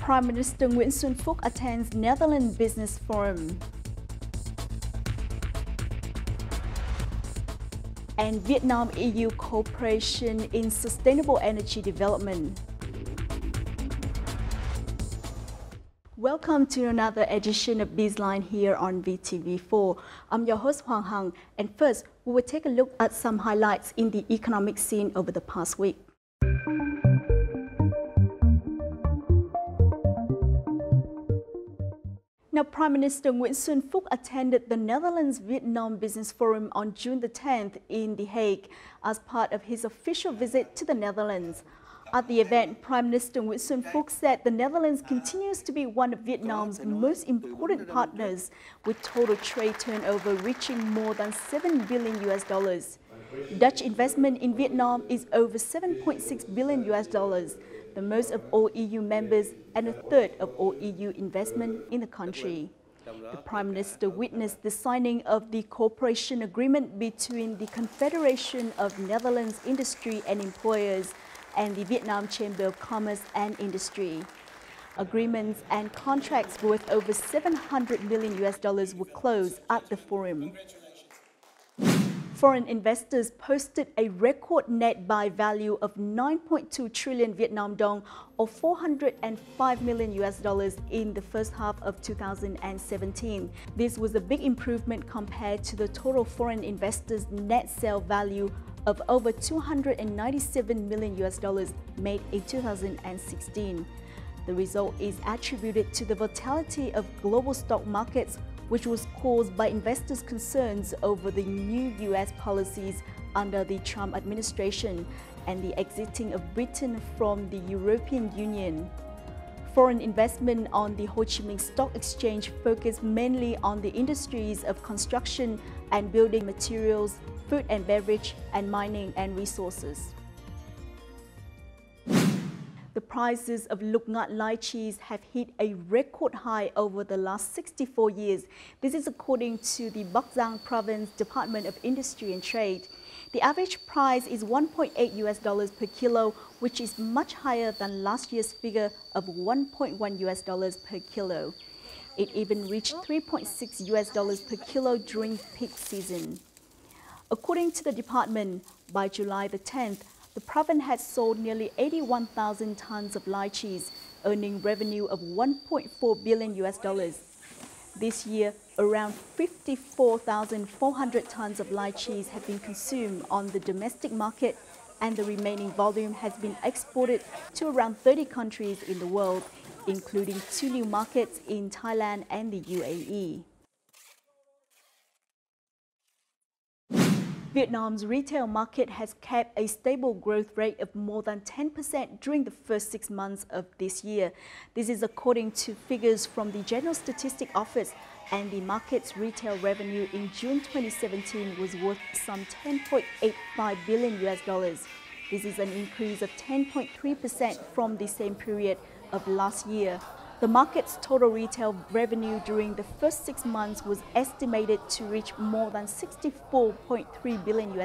Prime Minister Nguyễn Xuân Phúc attends Netherlands Business Forum. And Vietnam-EU cooperation in sustainable energy development. Welcome to another edition of Bizline here on VTV4. I'm your host Hoàng Hằng, and first we will take a look at some highlights in the economic scene over the past week. Now, Prime Minister Nguyễn Xuân Phúc attended the Netherlands-Vietnam Business Forum on June the 10th in The Hague as part of his official visit to the Netherlands. At the event, Prime Minister Nguyễn Xuân Phúc said the Netherlands continues to be one of Vietnam's most important partners, with total trade turnover reaching more than $7 billion. Dutch investment in Vietnam is over $7.6 billion, the most of all EU members and a third of all EU investment in the country. The Prime Minister witnessed the signing of the cooperation agreement between the Confederation of Netherlands Industry and Employers and the Vietnam Chamber of Commerce and Industry. Agreements and contracts worth over $700 million were closed at the forum. Foreign investors posted a record net buy value of 9.2 trillion Vietnam dong, or $405 million in the first half of 2017. This was a big improvement compared to the total foreign investors' net sale value of over $297 million made in 2016. The result is attributed to the volatility of global stock markets, which was caused by investors' concerns over the new U.S. policies under the Trump administration and the exiting of Britain from the European Union. Foreign investment on the Ho Chi Minh Stock Exchange focused mainly on the industries of construction and building materials, food and beverage, and mining and resources. The prices of Lục Ngạn lychees have hit a record high over the last 64 years. This is according to the Bắc Giang Province Department of Industry and Trade. The average price is $1.8 per kilo, which is much higher than last year's figure of $1.1 per kilo. It even reached $3.6 per kilo during peak season. According to the department, by July the 10th, the province had sold nearly 81,000 tons of lychees, earning revenue of $1.4 billion. This year, around 54,400 tons of lychees have been consumed on the domestic market, and the remaining volume has been exported to around 30 countries in the world, including 2 new markets in Thailand and the UAE. Vietnam's retail market has kept a stable growth rate of more than 10% during the first 6 months of this year. This is according to figures from the General Statistics Office, and the market's retail revenue in June 2017 was worth some $10.85 billion. This is an increase of 10.3% from the same period of last year. The market's total retail revenue during the first 6 months was estimated to reach more than $64.3 billion,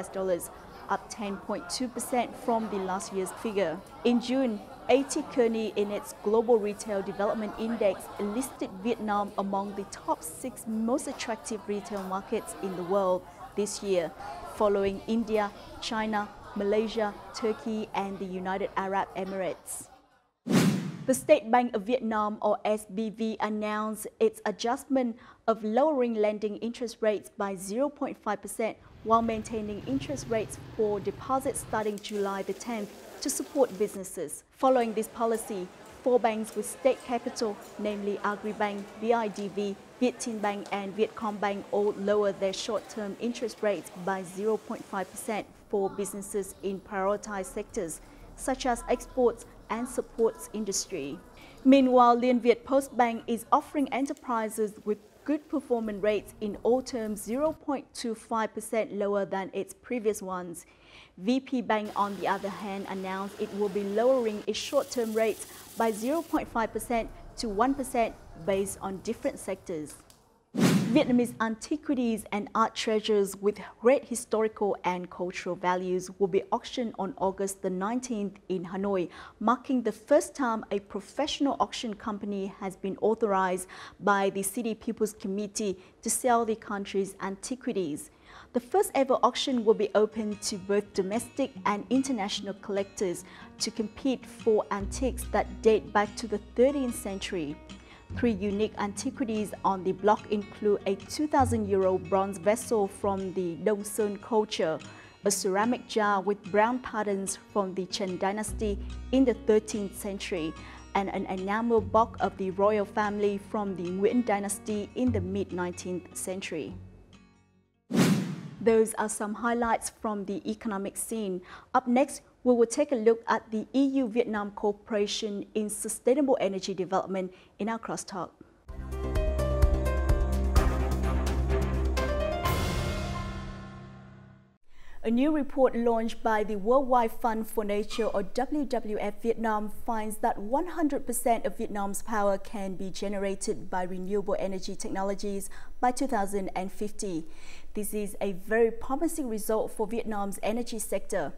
up 10.2% from the last year's figure. In June, A.T. Kearney in its Global Retail Development Index listed Vietnam among the top 6 most attractive retail markets in the world this year, following India, China, Malaysia, Turkey, and the United Arab Emirates. The State Bank of Vietnam, or SBV, announced its adjustment of lowering lending interest rates by 0.5% while maintaining interest rates for deposits starting July the 10th to support businesses. Following this policy, 4 banks with state capital, namely Agribank, VIDV, Vietinbank, and Vietcombank, all lowered their short-term interest rates by 0.5% for businesses in prioritized sectors, such as exports and supports industry. Meanwhile, Liên Việt Post Bank is offering enterprises with good performance rates in all terms 0.25% lower than its previous ones. VP Bank, on the other hand, announced it will be lowering its short-term rates by 0.5% to 1% based on different sectors. Vietnamese antiquities and art treasures with great historical and cultural values will be auctioned on August the 19th in Hanoi, marking the first time a professional auction company has been authorized by the City People's Committee to sell the country's antiquities. The first ever auction will be open to both domestic and international collectors to compete for antiques that date back to the 13th century. 3 unique antiquities on the block include a 2,000-year-old bronze vessel from the Dong Sơn culture, a ceramic jar with brown patterns from the Chen dynasty in the 13th century, and an enamel box of the royal family from the Nguyen dynasty in the mid-19th century. Those are some highlights from the economic scene. Up next, we will take a look at the EU-Vietnam cooperation in sustainable energy development in our crosstalk. A new report launched by the Worldwide Fund for Nature, or WWF Vietnam, finds that 100% of Vietnam's power can be generated by renewable energy technologies by 2050. This is a very promising result for Vietnam's energy sector.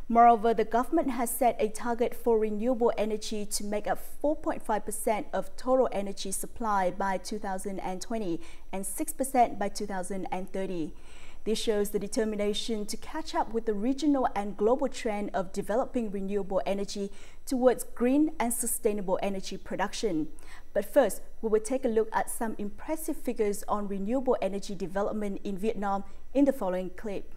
Moreover, the government has set a target for renewable energy to make up 4.5% of total energy supply by 2020 and 6% by 2030. This shows the determination to catch up with the regional and global trend of developing renewable energy towards green and sustainable energy production. But first, we will take a look at some impressive figures on renewable energy development in Vietnam in the following clip.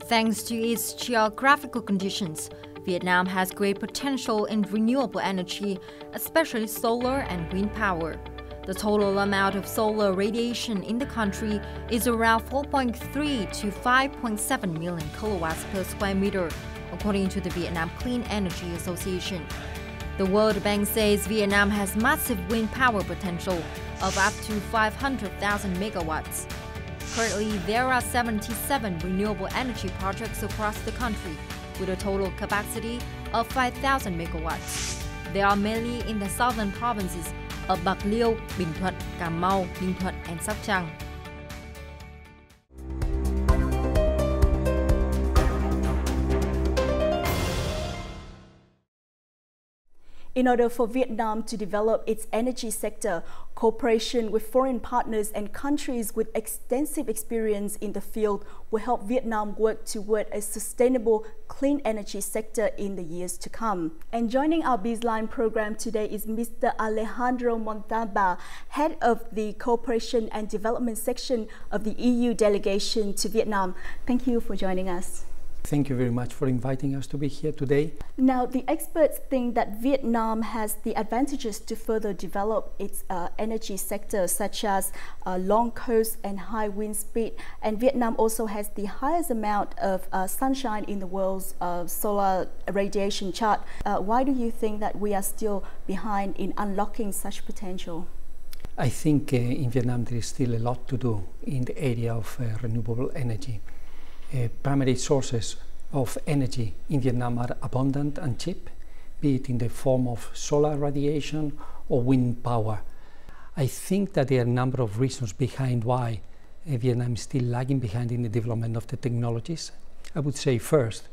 Thanks to its geographical conditions, Vietnam has great potential in renewable energy, especially solar and wind power. The total amount of solar radiation in the country is around 4.3 to 5.7 million kilowatts per square meter, according to the Vietnam Clean Energy Association. The World Bank says Vietnam has massive wind power potential of up to 500,000 megawatts. Currently, there are 77 renewable energy projects across the country, with a total capacity of 5,000 megawatts. They are mainly in the southern provinces of Bạc Liêu, Bình Thuận, Cà Mau, Ninh Thuận, and Sóc Trăng. In order for Vietnam to develop its energy sector, cooperation with foreign partners and countries with extensive experience in the field will help Vietnam work toward a sustainable, clean energy sector in the years to come. And joining our Bizline program today is Mr. Alejandro Montalba, head of the Cooperation and Development section of the EU delegation to Vietnam. Thank you for joining us. Thank you very much for inviting us to be here today. Now, the experts think that Vietnam has the advantages to further develop its energy sector, such as long coast and high wind speed. And Vietnam also has the highest amount of sunshine in the world's solar radiation chart. Why do you think that we are still behind in unlocking such potential? I think in Vietnam there is still a lot to do in the area of renewable energy. Primary sources of energy in Vietnam are abundant and cheap, be it in the form of solar radiation or wind power. I think that there are a number of reasons behind why Vietnam is still lagging behind in the development of the technologies. I would say first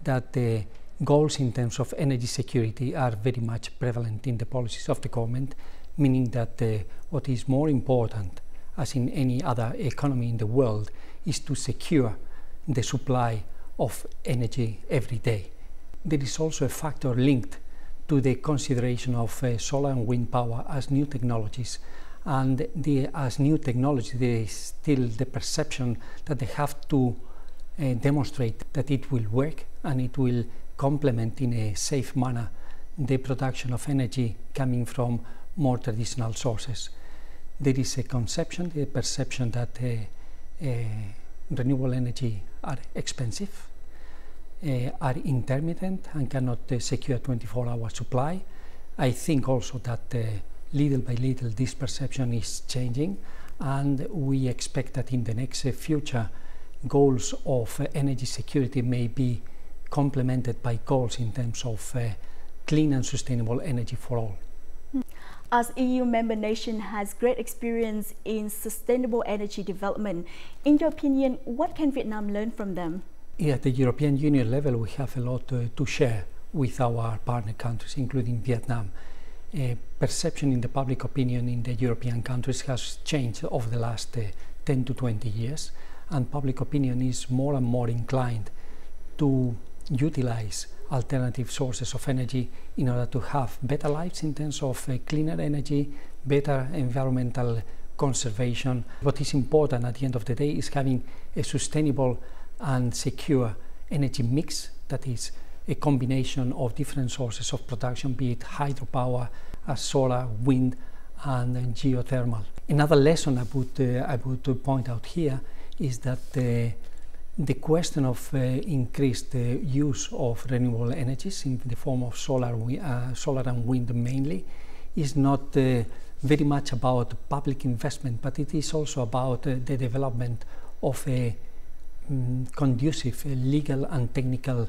that the goals in terms of energy security are very much prevalent in the policies of the government, meaning that what is more important, as in any other economy in the world, is to secure the supply of energy every day. There is also a factor linked to the consideration of solar and wind power as new technologies, and as new technology there is still the perception that they have to demonstrate that it will work and it will complement in a safe manner the production of energy coming from more traditional sources. There is a conception, the perception that renewable energy are expensive, are intermittent and cannot secure 24-hour supply. I think also that little by little this perception is changing, and we expect that in the next future goals of energy security may be complemented by goals in terms of clean and sustainable energy for all. As EU member nation has great experience in sustainable energy development, in your opinion, what can Vietnam learn from them? At the European Union level, we have a lot to share with our partner countries, including Vietnam. Perception in the public opinion in the European countries has changed over the last 10 to 20 years, and public opinion is more and more inclined to utilize alternative sources of energy in order to have better lives in terms of cleaner energy, better environmental conservation. What is important at the end of the day is having a sustainable and secure energy mix that is a combination of different sources of production, be it hydropower, solar, wind, and geothermal. Another lesson I would point out here is that the question of increased use of renewable energies in the form of solar and wind mainly is not very much about public investment, but it is also about the development of a conducive legal and technical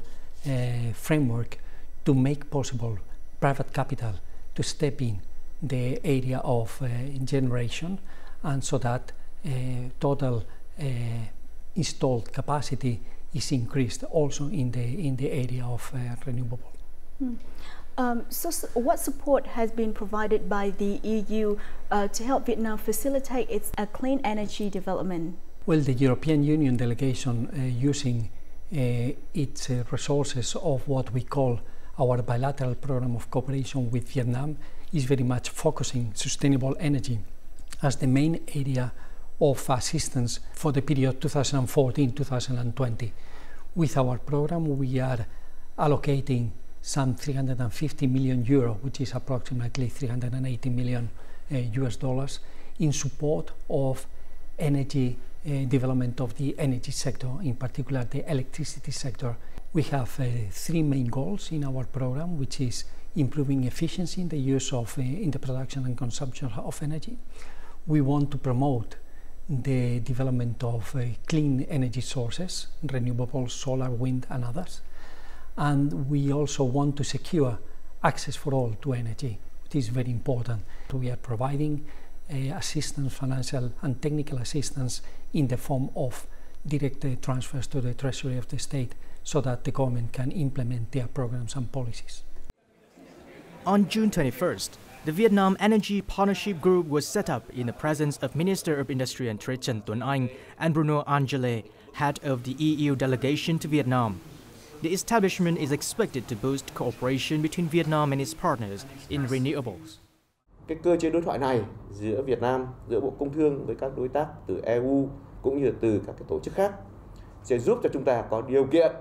framework to make possible private capital to step in the area of generation, and so that total installed capacity is increased also in the area of renewable. So what support has been provided by the EU to help Vietnam facilitate its clean energy development? Well, the European Union delegation using its resources of what we call our bilateral program of cooperation with Vietnam is very much focusing sustainable energy as the main area of assistance for the period 2014-2020. With our program, we are allocating some 350 million euro, which is approximately 380 million US dollars, in support of energy development of the energy sector, in particular the electricity sector. We have three main goals in our program, which is improving efficiency in the use of in the production and consumption of energy. We want to promote the development of clean energy sources, renewable, solar, wind, and others. And we also want to secure access for all to energy, which is very important. We are providing assistance, financial and technical assistance in the form of direct transfers to the Treasury of the state, so that the government can implement their programs and policies. On June 21st, the Vietnam Energy Partnership Group was set up in the presence of Minister of Industry and Trade Trần Tuấn Anh and Bruno Angele, head of the EU delegation to Vietnam. The establishment is expected to boost cooperation between Vietnam and its partners in renewables. Cái cơ chế đối thoại này giữa Việt Nam, giữa Bộ Công Thương với các đối tác từ EU cũng như từ các cái tổ chức khác sẽ giúp cho chúng ta có điều kiện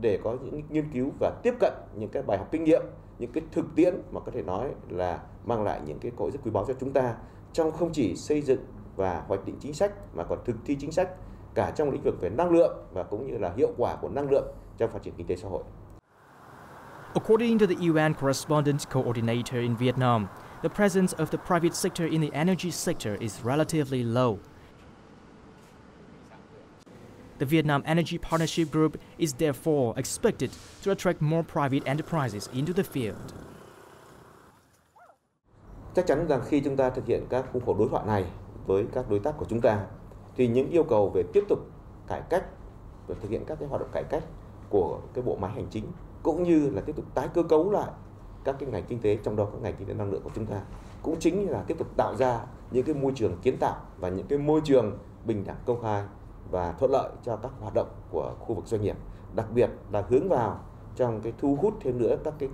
để có những nghiên cứu và tiếp cận những cái bài học kinh nghiệm, những cái thực tiễn mà có thể nói là mang lại những cái cơ hội rất quý báu cho chúng ta trong không chỉ xây dựng và hoạch định chính sách mà còn thực thi chính sách cả trong lĩnh vực về năng lượng và cũng như là hiệu quả của năng lượng trong phát triển kinh tế xã hội. According to the UN Correspondent Coordinator in Vietnam, the presence of the private sector in the energy sector is relatively low. The Vietnam Energy Partnership Group is therefore expected to attract more private enterprises into the field. Chắc chắn rằng khi chúng ta thực hiện các khung khổ đối thoại này với các đối tác của chúng ta, thì những yêu cầu về tiếp tục cải cách và thực hiện các cái hoạt động cải cách của cái bộ máy hành chính, cũng như là tiếp tục tái cơ cấu lại các cái ngành kinh tế, trong đó có ngành kinh tế năng lượng của chúng ta, cũng chính là tiếp tục tạo ra những cái môi trường kiến tạo và những cái môi trường bình đẳng, công khai và thuận lợi cho các hoạt động của khu vực doanh nghiệp, đặc biệt là hướng vào trong cái thu hút thêm nữa các cái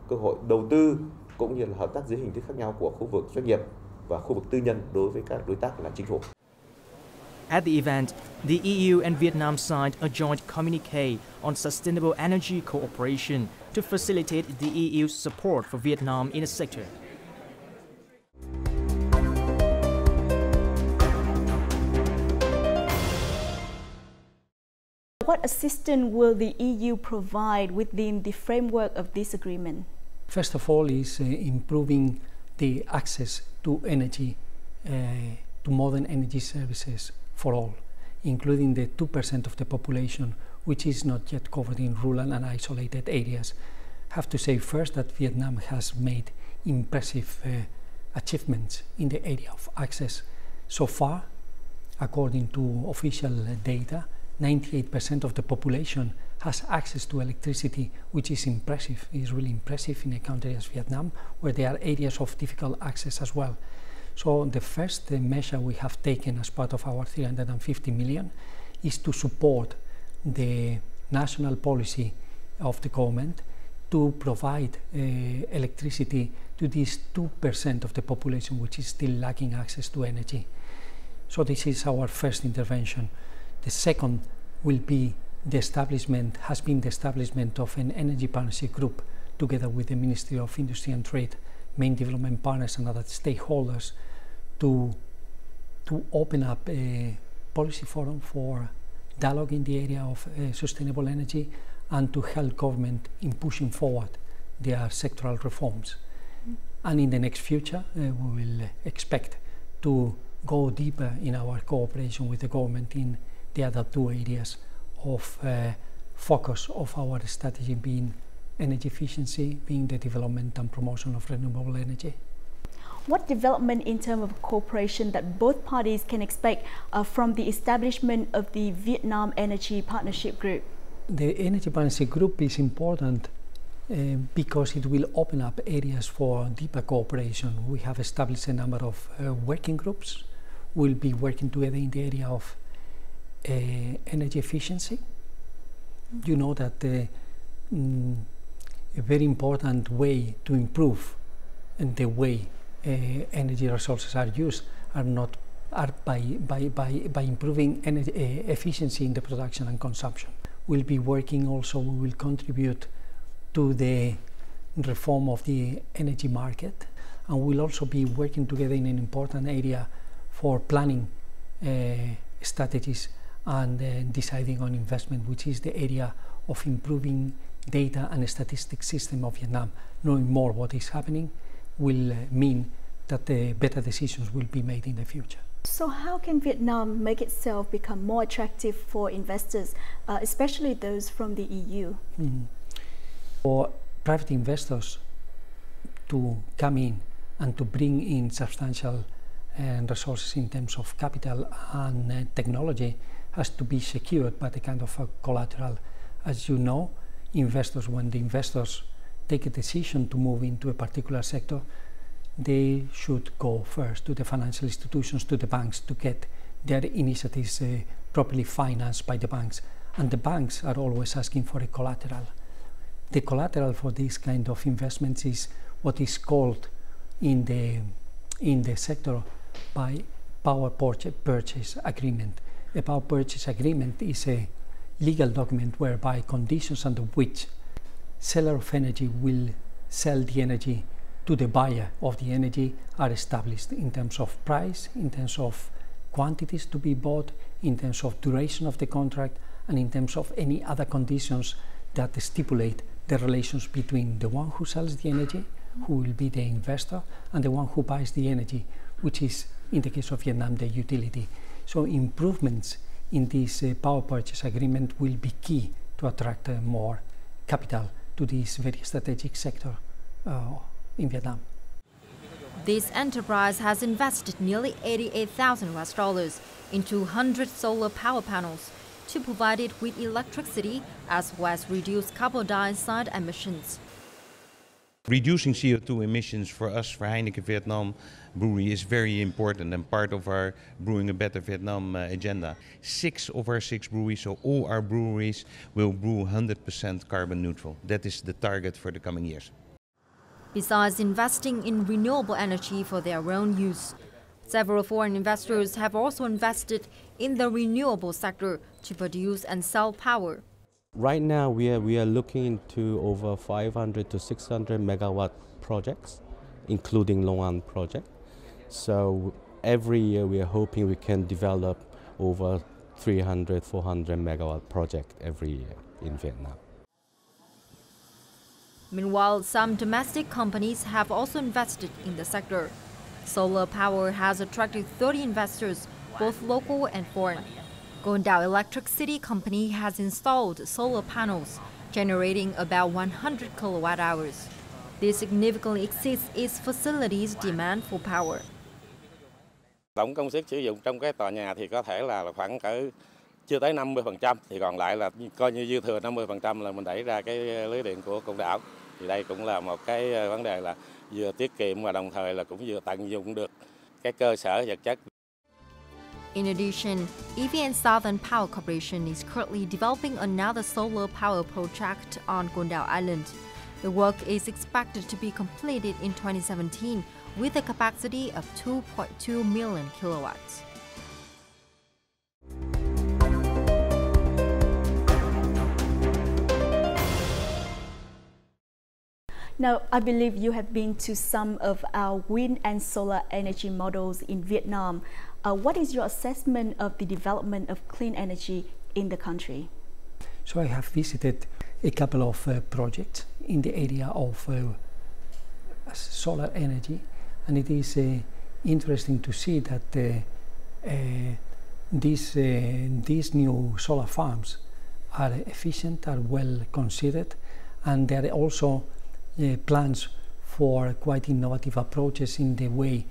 cơ hội đầu tư cũng như là hợp tác dưới hình thức khác nhau của khu vực doanh nghiệp và khu vực tư nhân đối với các đối tác là chính phủ. At the event, the EU and Vietnam signed a joint communique on sustainable energy cooperation to facilitate the EU's support for Vietnam in the sector. What assistance will the EU provide within the framework of this agreement? First of all is improving the access to energy, to modern energy services for all, including the 2% of the population which is not yet covered in rural and isolated areas. I have to say first that Vietnam has made impressive achievements in the area of access. So far, according to official data, 98% of the population has access to electricity, which is impressive. It is really impressive in a country as Vietnam, where there are areas of difficult access as well. So the first measure we have taken as part of our 350 million is to support the national policy of the government to provide electricity to this 2% of the population which is still lacking access to energy. So this is our first intervention. The second will be the establishment of an energy partnership group together with the Ministry of Industry and Trade, main development partners and other stakeholders to open up a policy forum for dialogue in the area of sustainable energy and to help government in pushing forward their sectoral reforms. And in the next future, we will expect to go deeper in our cooperation with the government in the other two areas of focus of our strategy, being energy efficiency, being the development and promotion of renewable energy. What development in terms of cooperation that both parties can expect from the establishment of the Vietnam Energy Partnership Group? The Energy Partnership Group is important because it will open up areas for deeper cooperation. We have established a number of working groups. We'll be working together in the area of energy efficiency. You know that a very important way to improve the way energy resources are used are by improving energy efficiency in the production and consumption. We'll be working also, we will contribute to the reform of the energy market, and we'll also be working together in an important area for planning strategies and deciding on investment, which is the area of improving data and statistics system of Vietnam. Knowing more what is happening will mean that the better decisions will be made in the future. So how can Vietnam make itself become more attractive for investors, especially those from the EU? For private investors to come in and to bring in substantial resources in terms of capital and technology has to be secured by the kind of collateral. As you know, investors, when the investors take a decision to move into a particular sector, they should go first to the financial institutions, to the banks, to get their initiatives properly financed by the banks. And the banks are always asking for a collateral. The collateral for this kind of investments is what is called in the sector by power purchase agreement. A power purchase agreement is a legal document whereby conditions under which seller of energy will sell the energy to the buyer of the energy are established in terms of price, in terms of quantities to be bought, in terms of duration of the contract, and in terms of any other conditions that stipulate the relations between the one who sells the energy, who will be the investor, and the one who buys the energy, which is, in the case of Vietnam, the utility. So improvements in this power purchase agreement will be key to attract more capital to this very strategic sector in Vietnam. This enterprise has invested nearly $88,000 into 100 solar power panels to provide it with electricity as well as reduce carbon dioxide emissions. Reducing CO2 emissions for us, for Heineken Vietnam Brewery, is very important and part of our Brewing a Better Vietnam agenda. 6 of our 6 breweries, so all our breweries, will brew 100% carbon neutral. That is the target for the coming years. Besides investing in renewable energy for their own use, several foreign investors have also invested in the renewable sector to produce and sell power. Right now, we are looking into over 500 to 600 megawatt projects, including Long An project. So every year, we are hoping we can develop over 300, 400 megawatt project every year in Vietnam. Meanwhile, some domestic companies have also invested in the sector. Solar power has attracted 30 investors, both local and foreign. Going Dao Electric City Company has installed solar panels, generating about 100 kilowatt hours. This significantly exceeds its facility's demand for power. Tổng công suất sử dụng trong cái tòa nhà thì có thể là khoảng cỡ chưa tới 50%, thì còn lại là coi như dư thừa 50% là mình đẩy ra cái lưới điện của côn đảo. Thì đây cũng là một cái vấn đề là vừa tiết kiệm và đồng thời là cũng vừa tận dụng được cái cơ sở vật chất. In addition, EVN Southern Power Corporation is currently developing another solar power project on Gondal Island. The work is expected to be completed in 2017 with a capacity of 2.2 million kilowatts. Now, I believe you have been to some of our wind and solar energy models in Vietnam. What is your assessment of the development of clean energy in the country? So I have visited a couple of projects in the area of solar energy, and it is interesting to see that these new solar farms are efficient, are well considered, and there are also plans for quite innovative approaches in the way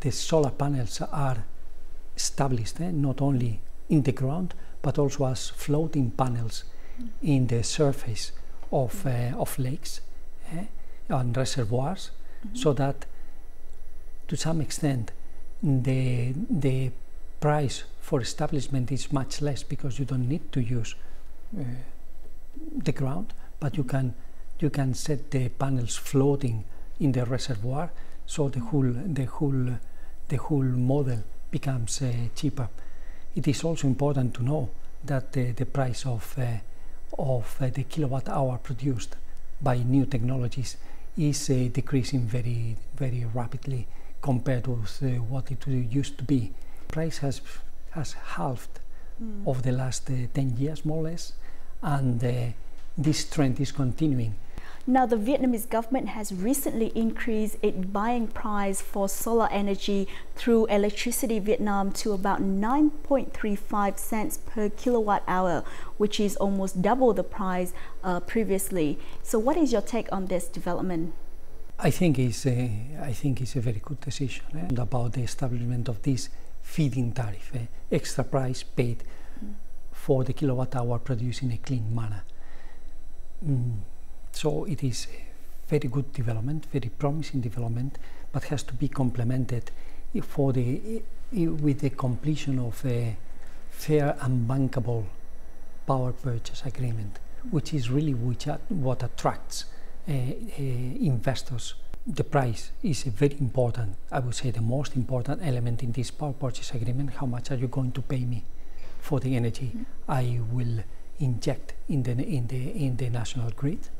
the solar panels are established, not only in the ground but also as floating panels in the surface of lakes and reservoirs, so that to some extent the price for establishment is much less, because you don't need to use the ground, but you can set the panels floating in the reservoir, so the whole model becomes cheaper. It is also important to know that the price of the kilowatt hour produced by new technologies is decreasing very, very rapidly compared with what it used to be. Price has halved over the last 10 years, more or less, and this trend is continuing. Now, the Vietnamese government has recently increased its buying price for solar energy through Electricity Vietnam to about 9.35 cents per kilowatt hour, which is almost double the price previously. So what is your take on this development? I think it's a very good decision about the establishment of this feed-in tariff, extra price paid for the kilowatt hour produced in a clean manner. So it is a very good development, very promising development, but has to be complemented with the completion of a fair and bankable power purchase agreement, which is really what attracts investors. The price is a very important, I would say the most important element in this power purchase agreement. How much are you going to pay me for the energy I will inject in the national grid?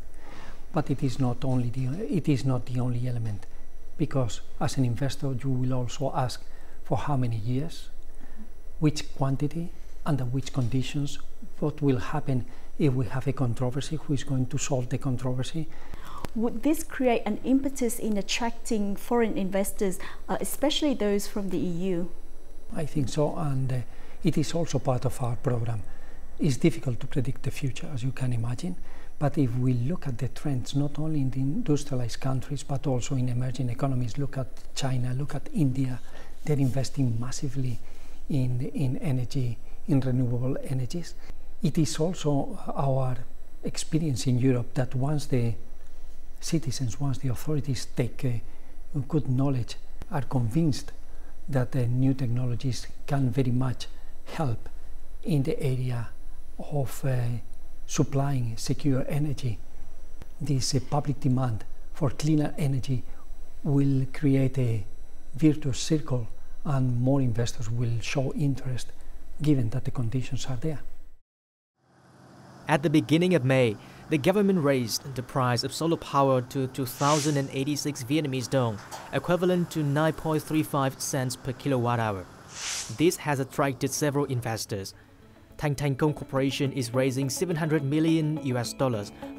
But it is not the only element, because as an investor you will also ask for how many years, which quantity, under which conditions, what will happen if we have a controversy, who is going to solve the controversy. Would this create an impetus in attracting foreign investors, especially those from the EU? I think so, and it is also part of our program. It's difficult to predict the future, as you can imagine, but if we look at the trends, not only in the industrialized countries, but also in emerging economies, look at China, look at India, they're investing massively in energy, in renewable energies. It is also our experience in Europe that once the citizens, once the authorities take good knowledge, are convinced that new technologies can very much help in the area of supplying secure energy, this public demand for cleaner energy will create a virtuous circle, and more investors will show interest given that the conditions are there. At the beginning of May, the government raised the price of solar power to 2,086 Vietnamese dong, equivalent to 9.35 cents per kilowatt hour. This has attracted several investors. Thanh Thanh Công Corporation is raising $700 million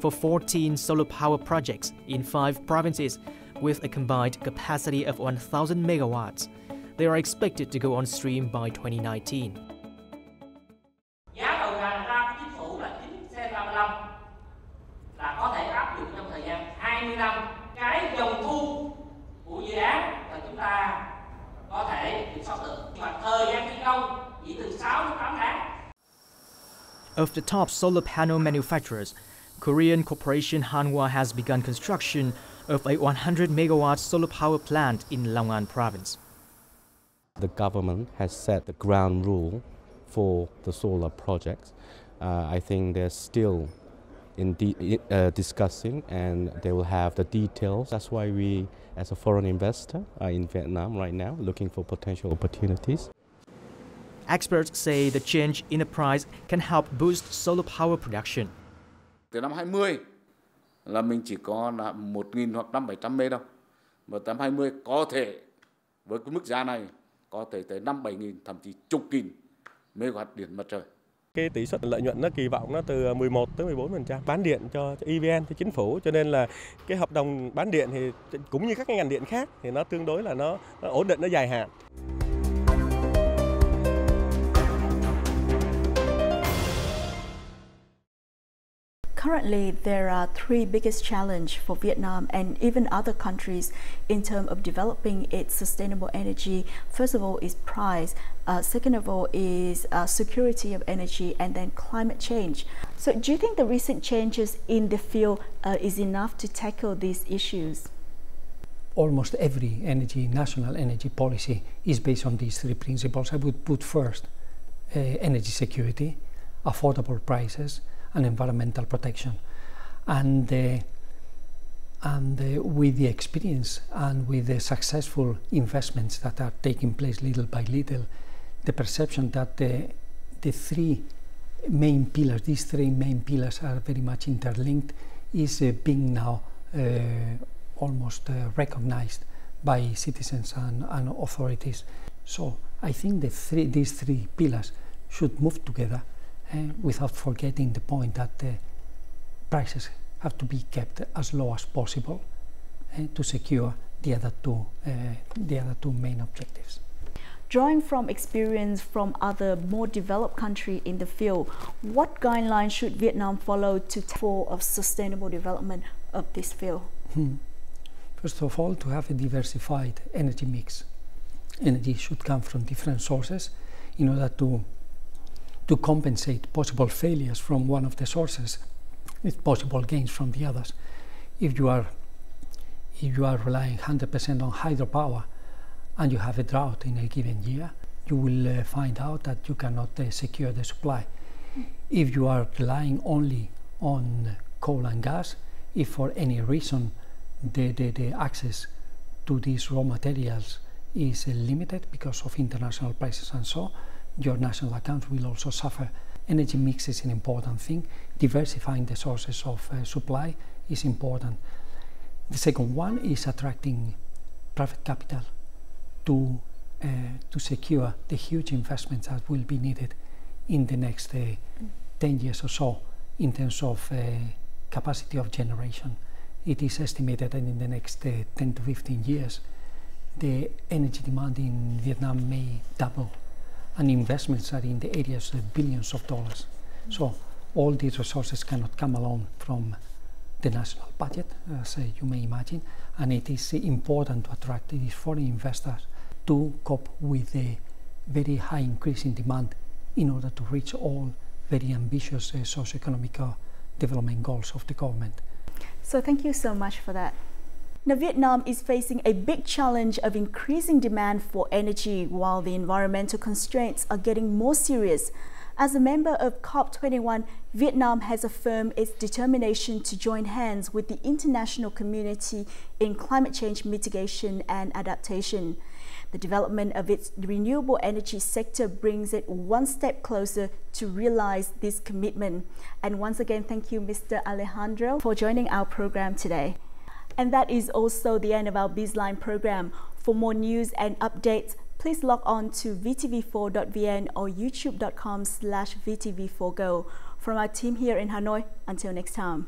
for 14 solar power projects in 5 provinces with a combined capacity of 1,000 megawatts. They are expected to go on stream by 2019. Giá đầu ra ra chính phủ là 9 C35 là có thể áp dụng trong thời gian 20 năm. Cái of the top solar panel manufacturers, Korean corporation Hanwha has begun construction of a 100 megawatt solar power plant in Long An province. The government has set the ground rule for the solar projects. I think they're still discussing, and they will have the details. That's why we, as a foreign investor, are in Vietnam right now looking for potential opportunities. Experts say the change in the price can help boost solar power production. Từ năm 20 là mình chỉ có là 1.000 hoặc 500-700 mê đâu. Mà tới năm 20 có thể với cái mức giá này có thể tới 5-7.000, thậm chí chục nghìn megawatt điện mặt trời. Cái tỷ suất lợi nhuận nó kỳ vọng nó từ 11 tới 14% bán điện cho EVN, cho chính phủ, cho nên là cái hợp đồng bán điện thì cũng như các cái ngành điện khác thì nó tương đối là nó ổn định, nó dài hạn. Currently, there are three biggest challenges for Vietnam and even other countries in terms of developing its sustainable energy. First of all is price. Second of all is security of energy, and then climate change. So do you think the recent changes in the field is enough to tackle these issues? Almost every national energy policy is based on these three principles. I would put first energy security, affordable prices, and environmental protection. And with the experience and with the successful investments that are taking place little by little, the perception that these three main pillars are very much interlinked is being now almost recognized by citizens and authorities. So I think these three pillars should move together without forgetting the point that prices have to be kept as low as possible to secure the other two main objectives. Drawing from experience from other more developed countries in the field, what guidelines should Vietnam follow for sustainable development of this field? First of all, to have a diversified energy mix. Energy should come from different sources in order to compensate possible failures from one of the sources with possible gains from the others. If you are relying 100% on hydropower and you have a drought in a given year, you will find out that you cannot secure the supply. If you are relying only on coal and gas, if for any reason the access to these raw materials is limited because of international prices and so, your national accounts will also suffer. Energy mix is an important thing. Diversifying the sources of supply is important. The second one is attracting private capital to secure the huge investments that will be needed in the next 10 years or so in terms of capacity of generation. It is estimated that in the next 10 to 15 years, the energy demand in Vietnam may double, and investments are in the areas of billions of dollars. So all these resources cannot come alone from the national budget, as you may imagine, and it is important to attract these foreign investors to cope with the very high increase in demand in order to reach all very ambitious socio-economic development goals of the government. So thank you so much for that. Now, Vietnam is facing a big challenge of increasing demand for energy while the environmental constraints are getting more serious. As a member of COP21, Vietnam has affirmed its determination to join hands with the international community in climate change mitigation and adaptation. The development of its renewable energy sector brings it one step closer to realize this commitment. And once again, thank you, Mr. Alejandro, for joining our program today. And that is also the end of our Bizline program. For more news and updates, please log on to vtv4.vn or youtube.com/vtv4go. From our team here in Hanoi, until next time.